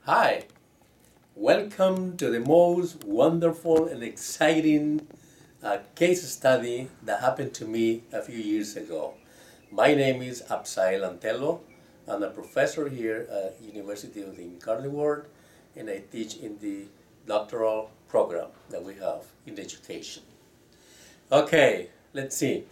Hi, welcome to the most wonderful and exciting case study that happened to me a few years ago. My name is Absael Antelo. I'm a professor here at University of the Incarnate Word, and I teach in the doctoral program that we have in education. Okay, let's see.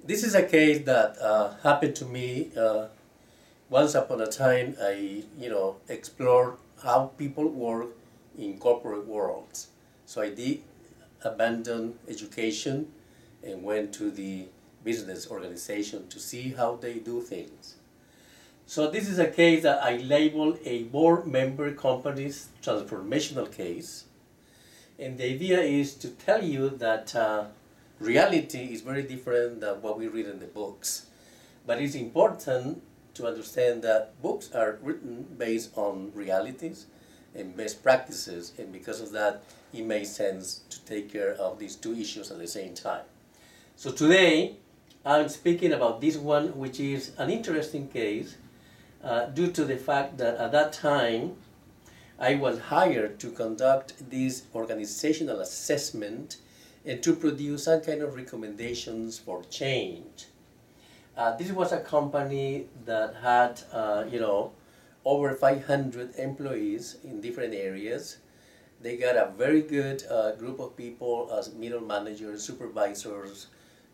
This is a case that happened to me once upon a time. I explored how people work in corporate worlds. So I did abandon education and went to the business organization to see how they do things. So this is a case that I label a board member company's transformational case. And the idea is to tell you that reality is very different than what we read in the books. But it's important to understand that books are written based on realities and best practices, and because of that, it makes sense to take care of these two issues at the same time. So today, I'm speaking about this one, which is an interesting case due to the fact that at that time, I was hired to conduct this organizational assessment and to produce some kind of recommendations for change. This was a company that had, over 500 employees in different areas. They got a very good group of people as middle managers, supervisors,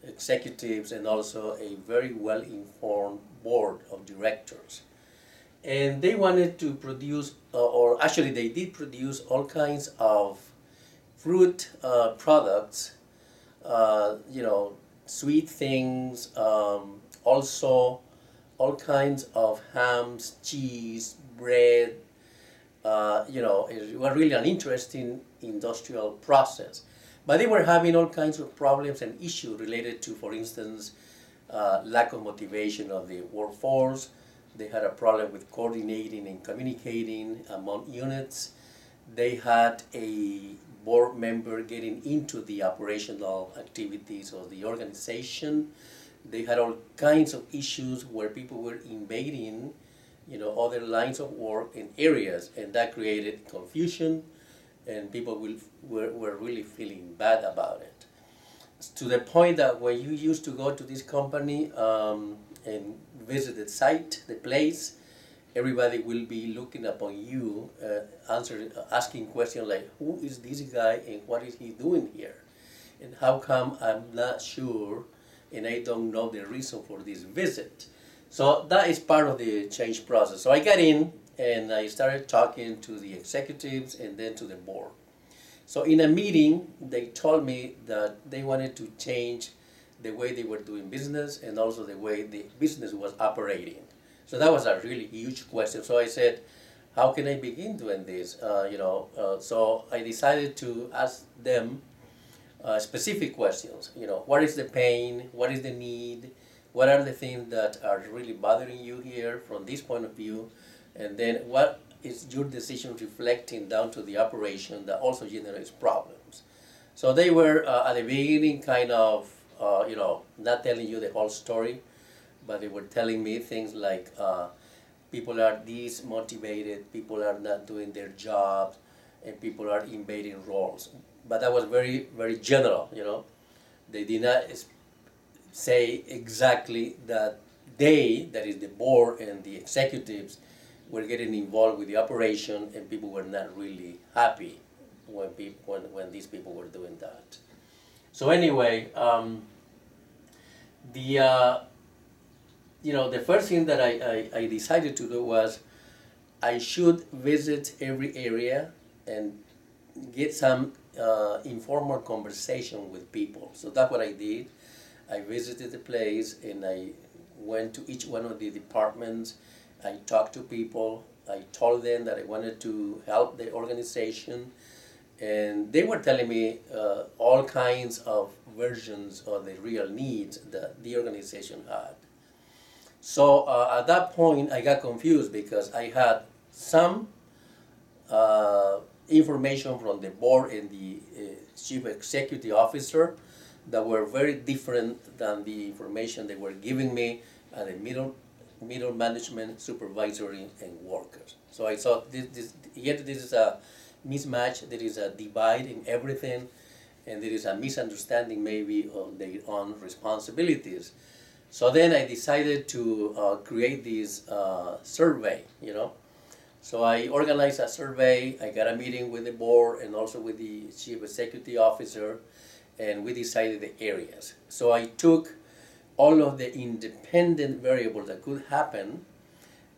executives, and also a very well-informed board of directors. And they wanted to produce, or actually they did produce all kinds of fruit products, sweet things, also all kinds of hams, cheese, bread. It was really an interesting industrial process. But they were having all kinds of problems and issues related to, for instance, lack of motivation of the workforce. They had a problem with coordinating and communicating among units. They had a board member getting into the operational activities of the organization. They had all kinds of issues where people were invading, other lines of work in areas, and that created confusion, and people were really feeling bad about it. To the point that when you used to go to this company and visit the site, the place, everybody will be looking upon you, asking questions like, who is this guy and what is he doing here? And how come I'm not sure and I don't know the reason for this visit? So that is part of the change process. So I got in and I started talking to the executives and then to the board. So in a meeting, they told me that they wanted to change the way they were doing business and also the way the business was operating. So that was a really huge question. So I said, how can I begin doing this? So I decided to ask them specific questions. What is the pain? What is the need? What are the things that are really bothering you here from this point of view? And then what is your decision reflecting down to the operation that also generates problems? So they were at the beginning kind of, not telling you the whole story, but they were telling me things like people are demotivated, people are not doing their jobs, and people are invading roles. But that was very, very general, They did not say exactly that they, that is the board and the executives, were getting involved with the operation, and people were not really happy when these people were doing that. So anyway, the first thing that I decided to do was I should visit every area and get some informal conversation with people. So that's what I did. I visited the place and I went to each one of the departments. I talked to people. I told them that I wanted to help the organization. And they were telling me all kinds of versions of the real needs that the organization had. So at that point, I got confused because I had some information from the board and the chief executive officer that were very different than the information they were giving me at the middle middle management, supervisory, and workers. So I thought yet this is a mismatch, there is a divide in everything, and there is a misunderstanding maybe of their own responsibilities. So then I decided to create this survey, So I organized a survey, I got a meeting with the board and also with the chief executive officer, and we decided the areas. So I took all of the independent variables that could happen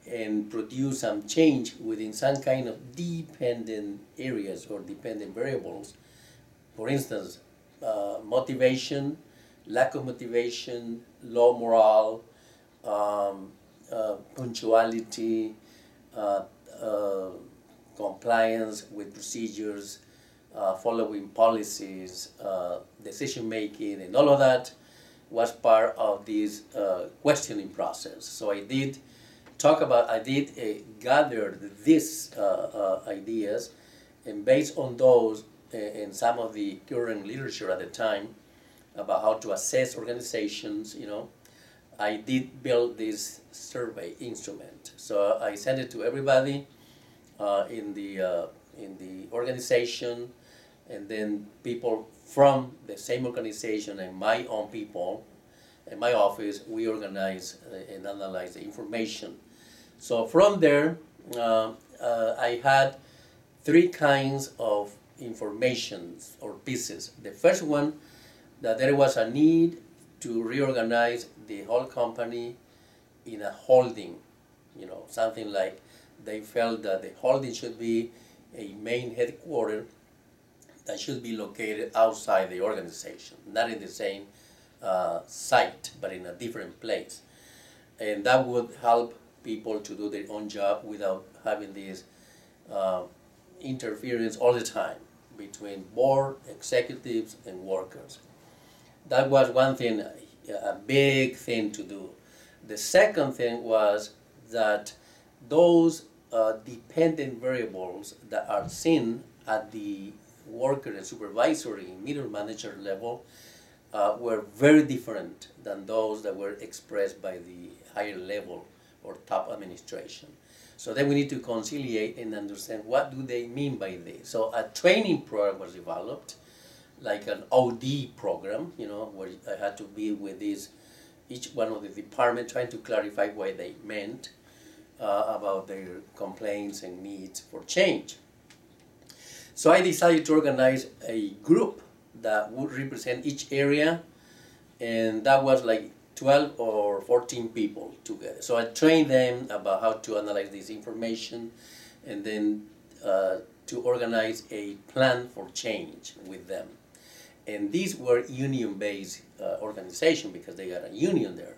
and produce some change within some kind of dependent areas or dependent variables. For instance, motivation, lack of motivation, low morale, punctuality, compliance with procedures, following policies, decision making, and all of that was part of this questioning process. So I did gather these ideas, and based on those and some of the current literature at the time about how to assess organizations, I did build this survey instrument. So I sent it to everybody in the organization, and then people from the same organization and my own people in my office, we organize and analyze the information. So from there, I had three kinds of information or pieces. The first one, that there was a need to reorganize the whole company in a holding, something like they felt that the holding should be a main headquarters that should be located outside the organization, not in the same site, but in a different place. And that would help people to do their own job without having this interference all the time between board, executives, and workers. That was one thing, a big thing to do. The second thing was that those dependent variables that are seen at the worker and supervisory middle manager level were very different than those that were expressed by the higher level or top administration. So then we need to conciliate and understand what do they mean by this. So a training program was developed, like an OD program, where I had to be with each one of the departments trying to clarify what they meant about their complaints and needs for change. So I decided to organize a group that would represent each area, and that was like 12 or 14 people together. So I trained them about how to analyze this information, and then to organize a plan for change with them. And these were union-based organizations because they got a union there.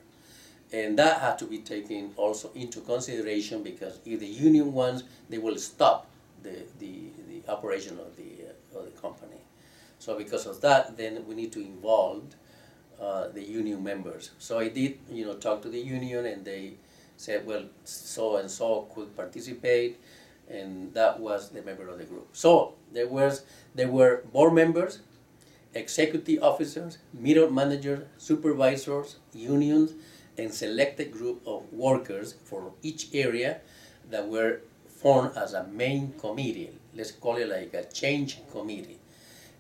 And that had to be taken also into consideration, because if the union wants, they will stop the operation of the company. So because of that, then we need to involve the union members. So I did, talk to the union, and they said, well, so and so could participate, and that was the member of the group. So there were board members, executive officers, middle managers, supervisors, unions, and selected group of workers for each area that were formed as a main committee. Let's call it like a change committee.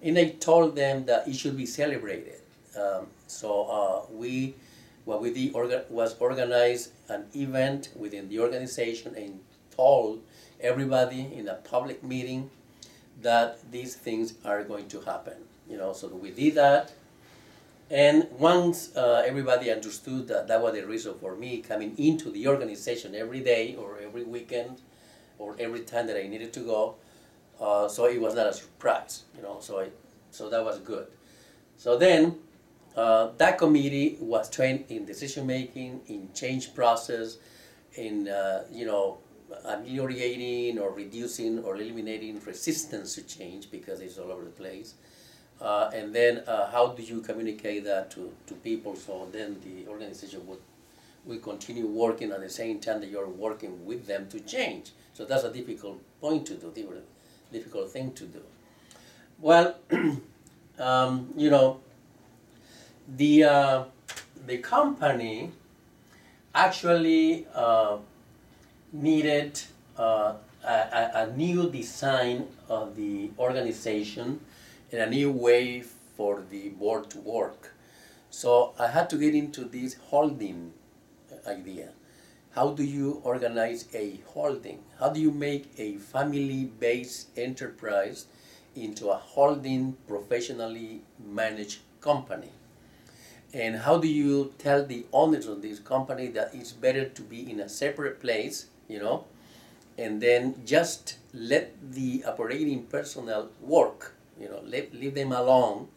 And I told them that it should be celebrated. What we did was organize an event within the organization and told everybody in a public meeting that these things are going to happen. So we did that. And once everybody understood that that was the reason for me coming into the organization every day or every weekend or every time that I needed to go, so it was not a surprise, so that was good. So then that committee was trained in decision making, in change process, in ameliorating or reducing or eliminating resistance to change because it's all over the place. And then how do you communicate that to people so then the organization would continue working at the same time that you're working with them to change. So that's a difficult point to do, difficult thing to do. Well, the company actually needed a new design of the organization and a new way for the board to work. So I had to get into this holding idea. How do you organize a holding? How do you make a family-based enterprise into a holding professionally managed company? And how do you tell the owners of this company that it's better to be in a separate place, and then just let the operating personnel work, leave them alone,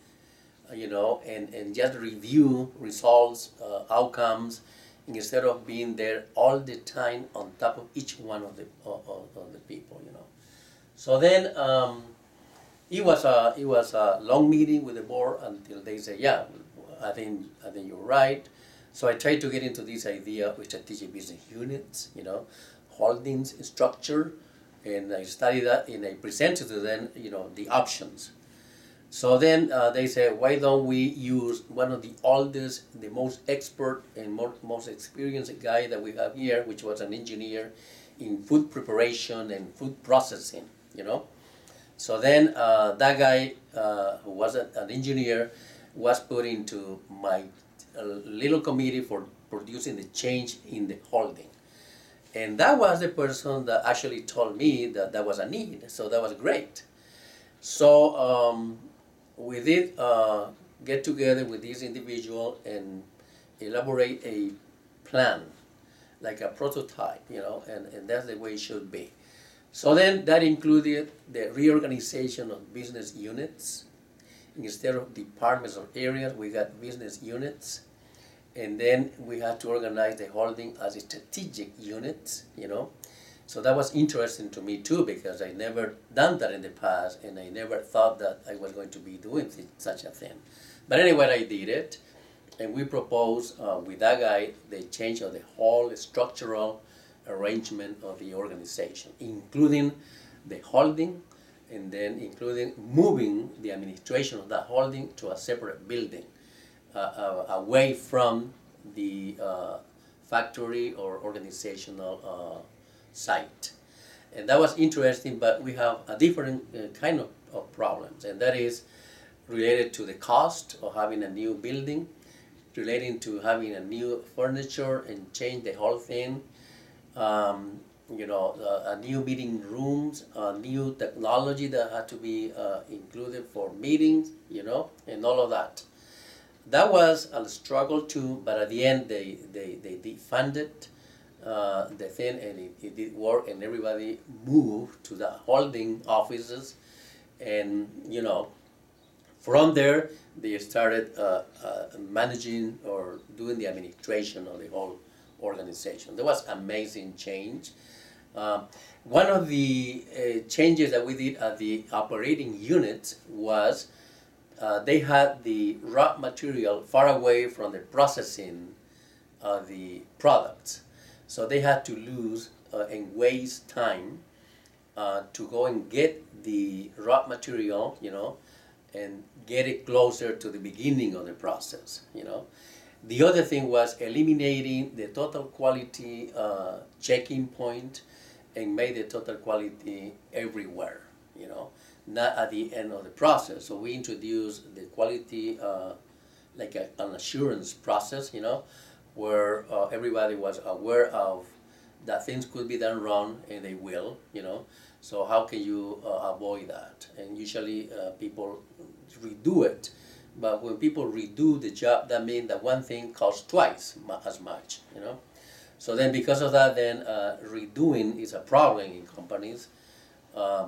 and just review results, outcomes, instead of being there all the time on top of each one of the people, So then it was a long meeting with the board until they said, yeah, I think you're right. So I tried to get into this idea of strategic business units, holdings structure, and I studied that and I presented to them, the options. So then they said, why don't we use one of the oldest, the most expert and most experienced guy that we have here, which was an engineer in food preparation and food processing, So then that guy, who was an engineer, was put into my little committee for producing the change in the holding. And that was the person that actually told me that that was a need, so that was great. So we did get together with this individual and elaborate a plan, like a prototype, and that's the way it should be. So then that included the reorganization of business units. Instead of departments or areas, we got business units. And then we had to organize the holding as strategic units, So that was interesting to me too, because I never done that in the past, and I never thought that I was going to be doing such a thing. But anyway, I did it, and we proposed with that guy the change of the whole structural arrangement of the organization, including the holding, and then including moving the administration of that holding to a separate building, away from the factory or organizational site. And that was interesting, but we have a different kind of problems, and that is related to the cost of having a new building, relating to having a new furniture and change the whole thing, a new meeting rooms, new technology that had to be included for meetings, and all of that. That was a struggle too, but at the end they funded the thing, and it did work, and everybody moved to the holding offices, and from there they started managing or doing the administration of the whole organization. There was amazing change. One of the changes that we did at the operating units was they had the raw material far away from the processing of the products. So they had to lose and waste time to go and get the raw material, and get it closer to the beginning of the process, The other thing was eliminating the total quality checking point and made the total quality everywhere, not at the end of the process. So we introduced the quality like an assurance process, where everybody was aware of that things could be done wrong, and they will, So how can you avoid that? And usually people redo it. But when people redo the job, that means that one thing costs twice as much, So then because of that, then redoing is a problem in companies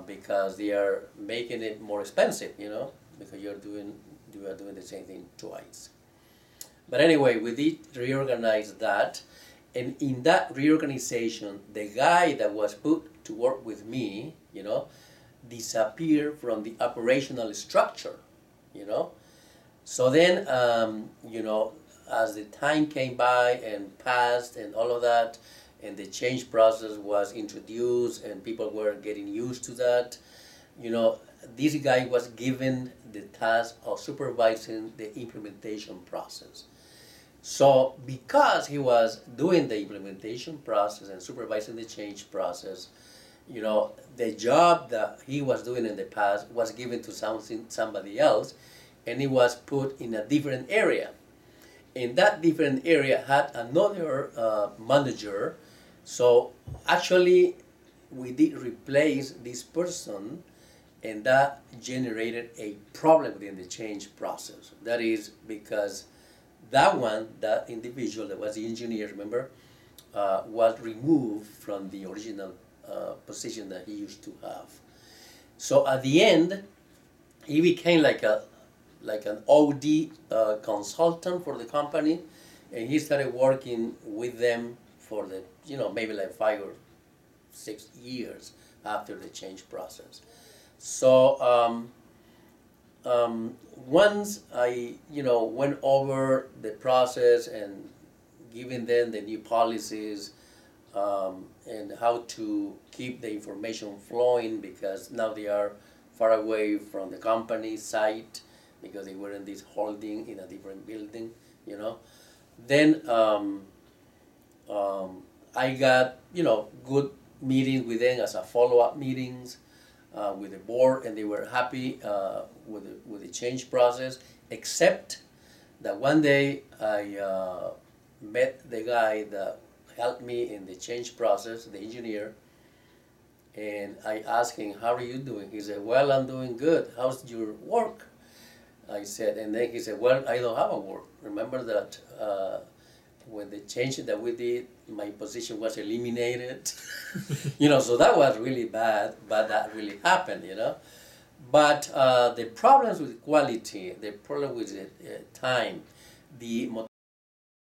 because they are making it more expensive, because you are doing the same thing twice. But anyway, we did reorganize that, and in that reorganization, the guy that was put to work with me, disappeared from the operational structure, So then, as the time came by and passed and all of that, and the change process was introduced and people were getting used to that, this guy was given the task of supervising the implementation process. So because he was doing the implementation process and supervising the change process, the job that he was doing in the past was given to somebody else, and he was put in a different area. And that different area had another manager. So actually, we did replace this person, and that generated a problem within the change process. That is because that individual that was the engineer, remember, was removed from the original position that he used to have. So at the end, he became like an OD consultant for the company, and he started working with them for maybe like 5 or 6 years after the change process. So once I went over the process and giving them the new policies, and how to keep the information flowing, because now they are far away from the company site because they were in this holding in a different building, Then I got good meetings with them as a follow-up meetings with the board, and they were happy with the change process, except that one day I met the guy that helped me in the change process, the engineer, and I asked him, "How are you doing?" He said, "Well, I'm doing good. How's your work?" I said, and then he said, "Well, I don't have a work. Remember that when the change that we did, my position was eliminated." So that was really bad, but that really happened, But the problems with quality, the problem with time, the